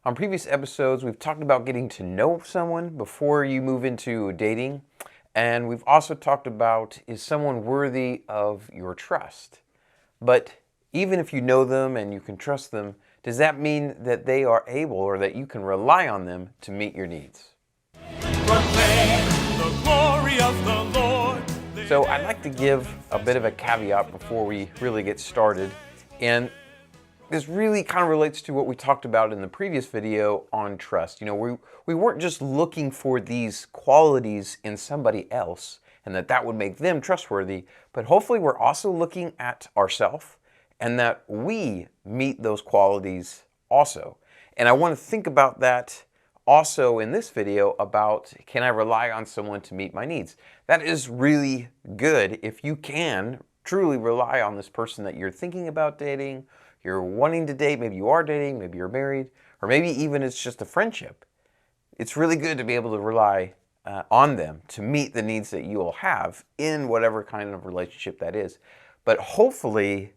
On previous episodes, we've talked about getting to know someone before you move into dating. And we've also talked about, is someone worthy of your trust? But even if you know them and you can trust them, does that mean that they are able or that you can rely on them to meet your needs? Proclaim the glory of the Lord. So I'd like to give a bit of a caveat before we really get started. And this really kind of relates to what we talked about in the previous video on trust. We weren't just looking for these qualities in somebody else and that would make them trustworthy, but hopefully we're also looking at ourselves and that we meet those qualities also. And I want to think about that also in this video about, can I rely on someone to meet my needs? That is really good if you can truly rely on this person that you're thinking about dating, you're wanting to date, maybe you are dating, maybe you're married, or maybe even it's just a friendship. It's really good to be able to rely on them to meet the needs that you will have in whatever kind of relationship that is. But hopefully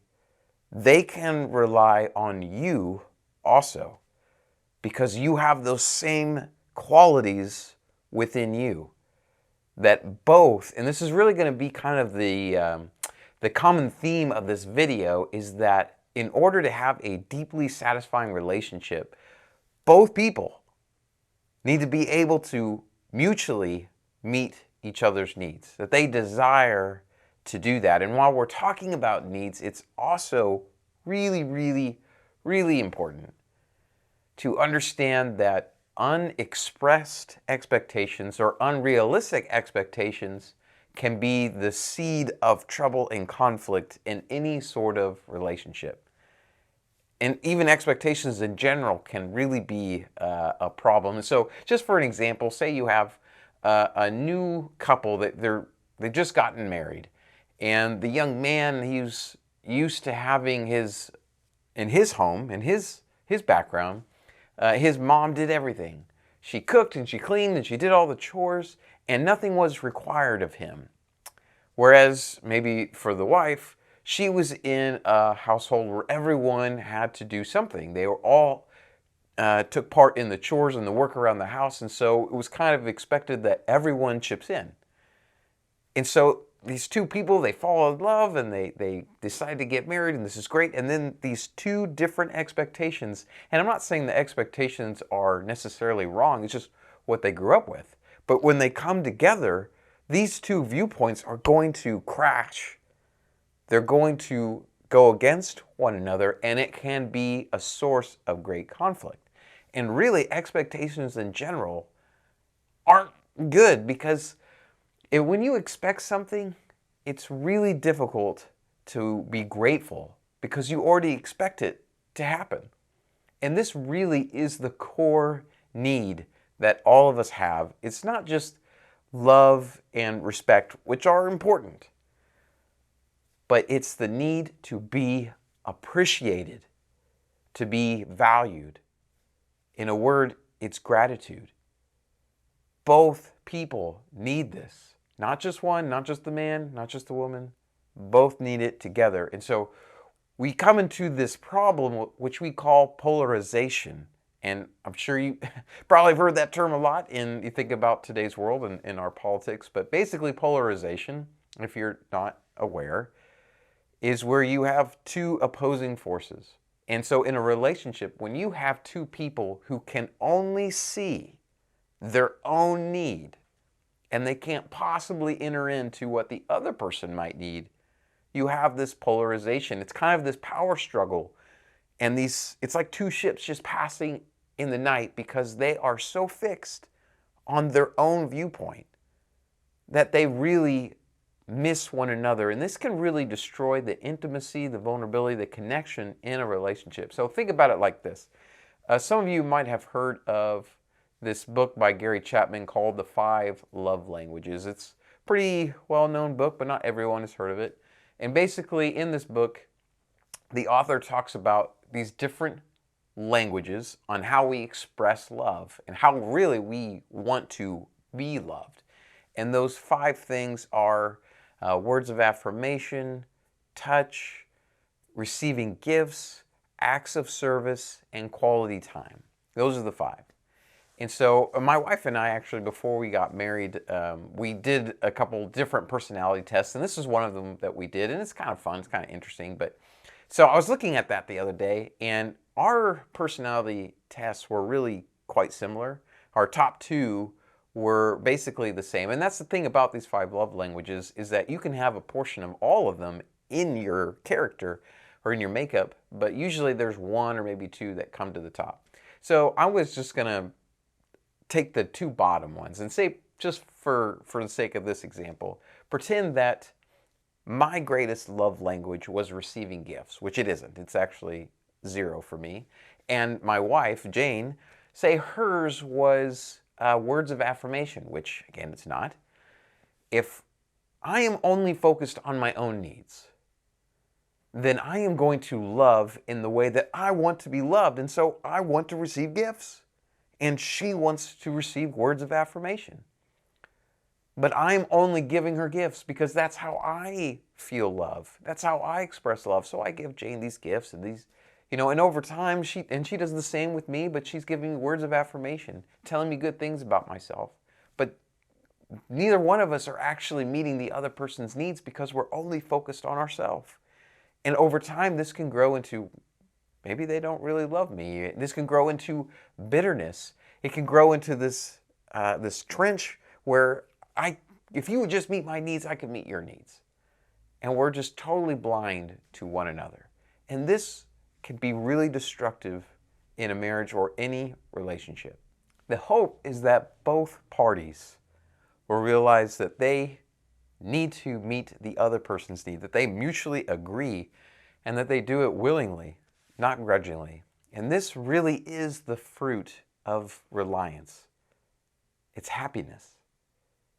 they can rely on you also, because you have those same qualities within you that both, and this is really going to be kind of the common theme of this video, is that in order to have a deeply satisfying relationship, both people need to be able to mutually meet each other's needs, that they desire to do that. And while we're talking about needs, it's also really, really, really important to understand that unexpressed expectations or unrealistic expectations can be the seed of trouble and conflict in any sort of relationship. And even expectations in general can really be a problem. And so just for an example, say you have a new couple that they've just gotten married, and the young man, he's used to having in his home, in his background, his mom did everything. She cooked and she cleaned and she did all the chores, and nothing was required of him. Whereas maybe for the wife, she was in a household where everyone had to do something. They were all took part in the chores and the work around the house, and so it was kind of expected that everyone chips in. And so these two people, they fall in love and they decide to get married, and this is great. And then these two different expectations, and I'm not saying the expectations are necessarily wrong, it's just what they grew up with. But when they come together, these two viewpoints are going to crash. They're going to go against one another, and it can be a source of great conflict. And really, expectations in general aren't good, because when you expect something, it's really difficult to be grateful because you already expect it to happen. And this really is the core need that all of us have. It's not just love and respect, which are important, but it's the need to be appreciated, to be valued. In a word, it's gratitude. Both people need this. Not just one, not just the man, not just the woman. Both need it together. And so we come into this problem which we call polarization. And I'm sure you probably have heard that term a lot you think about today's world and in our politics. But basically polarization, if you're not aware, is where you have two opposing forces. And so in a relationship, when you have two people who can only see their own need and they can't possibly enter into what the other person might need, you have this polarization. It's kind of this power struggle. And it's like two ships just passing in the night because they are so fixed on their own viewpoint that they really miss one another. And this can really destroy the intimacy, the vulnerability, the connection in a relationship. So think about it like this. Some of you might have heard of this book by Gary Chapman called The 5 Love Languages. It's a pretty well-known book, but not everyone has heard of it. And basically in this book, the author talks about these different languages on how we express love and how really we want to be loved. And those 5 things are words of affirmation, touch, receiving gifts, acts of service, and quality time. Those are the 5. And so my wife and I actually, before we got married, we did a couple different personality tests, and this is one of them that we did, and it's kind of fun, it's kind of interesting. But so I was looking at that the other day, and our personality tests were really quite similar. Our top 2 were basically the same, and that's the thing about these 5 love languages, is that you can have a portion of all of them in your character or in your makeup, but usually there's 1 or maybe 2 that come to the top. So I was just going to take the 2 bottom ones and say, just for the sake of this example, pretend that my greatest love language was receiving gifts, which it isn't. It's actually 0 for me. And my wife, Jane, say hers was words of affirmation, which again, it's not. If I am only focused on my own needs, then I am going to love in the way that I want to be loved. And so I want to receive gifts. And she wants to receive words of affirmation. But I'm only giving her gifts because that's how I feel love. That's how I express love. So I give Jane these gifts and these, and over time, she does the same with me, but she's giving me words of affirmation, telling me good things about myself. But neither one of us are actually meeting the other person's needs because we're only focused on ourselves. And over time, this can grow into, maybe they don't really love me. This can grow into bitterness. It can grow into this trench where if you would just meet my needs, I could meet your needs. And we're just totally blind to one another. And this can be really destructive in a marriage or any relationship. The hope is that both parties will realize that they need to meet the other person's need, that they mutually agree, and that they do it willingly, not grudgingly. And this really is the fruit of reliance. It's happiness.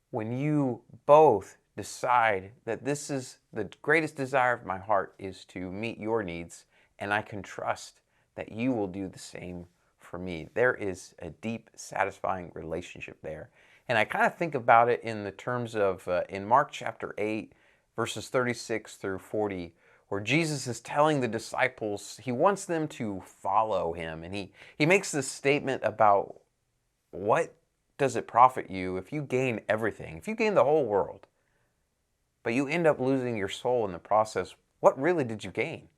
When you both decide that this is the greatest desire of my heart is to meet your needs, and I can trust that you will do the same for me. There is a deep, satisfying relationship there. And I kind of think about it in the terms of, in Mark chapter 8, verses 36 through 40, where Jesus is telling the disciples, he wants them to follow him. And he makes this statement about, what does it profit you if you gain everything? If you gain the whole world, but you end up losing your soul in the process, what really did you gain?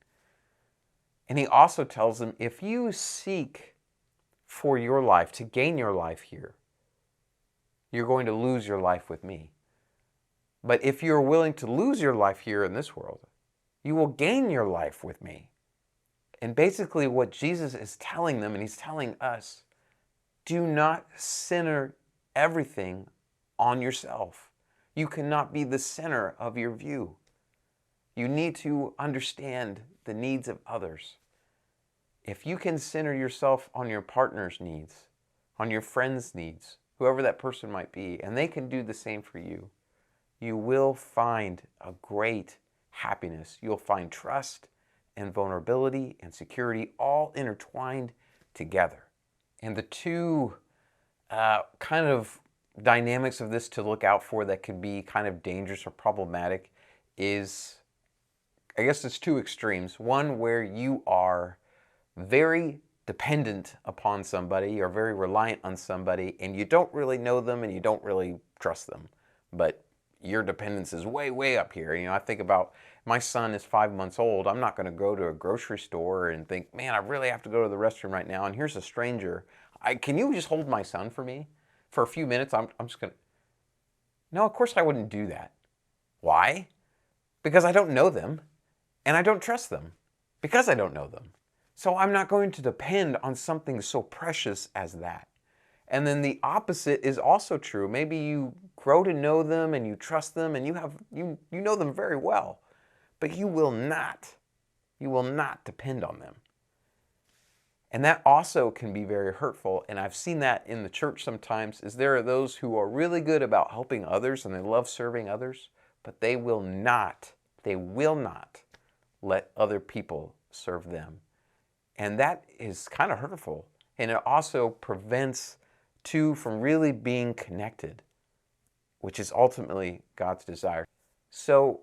And he also tells them, if you seek for your life, to gain your life here, you're going to lose your life with me. But if you're willing to lose your life here in this world, you will gain your life with me. And basically what Jesus is telling them, and he's telling us, do not center everything on yourself. You cannot be the center of your view. You need to understand the needs of others. If you can center yourself on your partner's needs, on your friend's needs, whoever that person might be, and they can do the same for you, you will find a great happiness. You'll find trust and vulnerability and security all intertwined together. And the 2 kind of dynamics of this to look out for that could be kind of dangerous or problematic is, I guess it's 2 extremes. One where you are very dependent upon somebody or very reliant on somebody, and you don't really know them and you don't really trust them, but your dependence is way, way up here. I think about my son is 5 months old. I'm not going to go to a grocery store and think, man, I really have to go to the restroom right now, and here's a stranger. Can you just hold my son for me for a few minutes? I'm just going to... No, of course I wouldn't do that. Why? Because I don't know them, and I don't trust them because I don't know them. So I'm not going to depend on something so precious as that. And then the opposite is also true. Maybe you grow to know them and you trust them and you know them very well, but you will not depend on them. And that also can be very hurtful. And I've seen that in the church sometimes, is there are those who are really good about helping others and they love serving others, but they will not let other people serve them. And that is kind of hurtful. And it also prevents 2 from really being connected, which is ultimately God's desire. So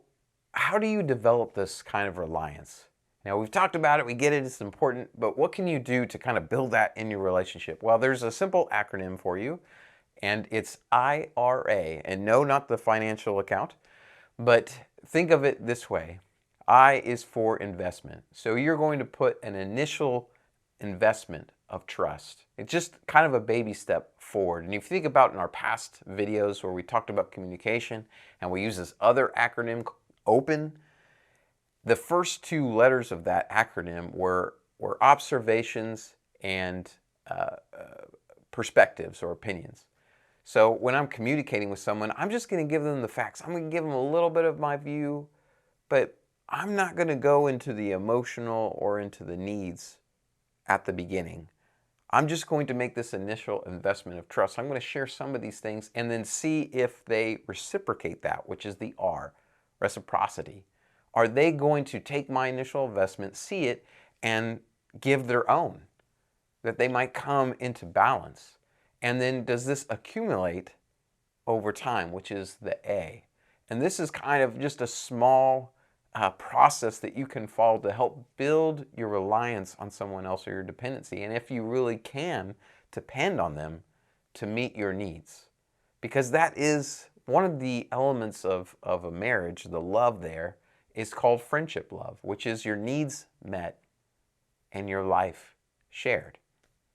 how do you develop this kind of reliance? Now, we've talked about it, we get it, it's important, but what can you do to kind of build that in your relationship? Well, there's a simple acronym for you, and it's IRA. And no, not the financial account, but think of it this way. I is for investment. So you're going to put an initial investment of trust. It's just kind of a baby step forward. And if you think about in our past videos where we talked about communication and we use this other acronym, OPEN, the first two letters of that acronym were observations and perspectives or opinions. So when I'm communicating with someone, I'm just going to give them the facts. I'm going to give them a little bit of my view, but I'm not going to go into the emotional or into the needs at the beginning. I'm just going to make this initial investment of trust. I'm going to share some of these things and then see if they reciprocate that, which is the R, reciprocity. Are they going to take my initial investment, see it, and give their own? That they might come into balance. And then does this accumulate over time, which is the A? And this is kind of just a small process that you can follow to help build your reliance on someone else or your dependency. And if you really can, depend on them to meet your needs. Because that is one of the elements of a marriage, the love there, is called friendship love, which is your needs met and your life shared.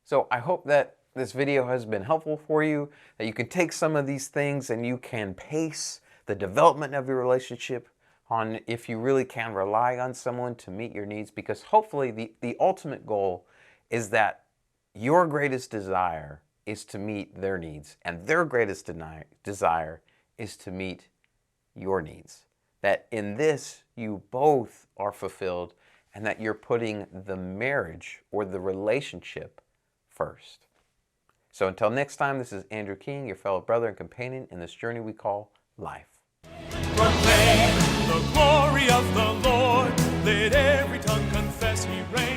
So I hope that this video has been helpful for you, that you can take some of these things and you can pace the development of your relationship on if you really can rely on someone to meet your needs, because hopefully the ultimate goal is that your greatest desire is to meet their needs and their greatest desire is to meet your needs. That in this, you both are fulfilled and that you're putting the marriage or the relationship first. So until next time, this is Andrew King, your fellow brother and companion in this journey we call life. Proclaim the glory of the Lord. Let every tongue confess He reigns.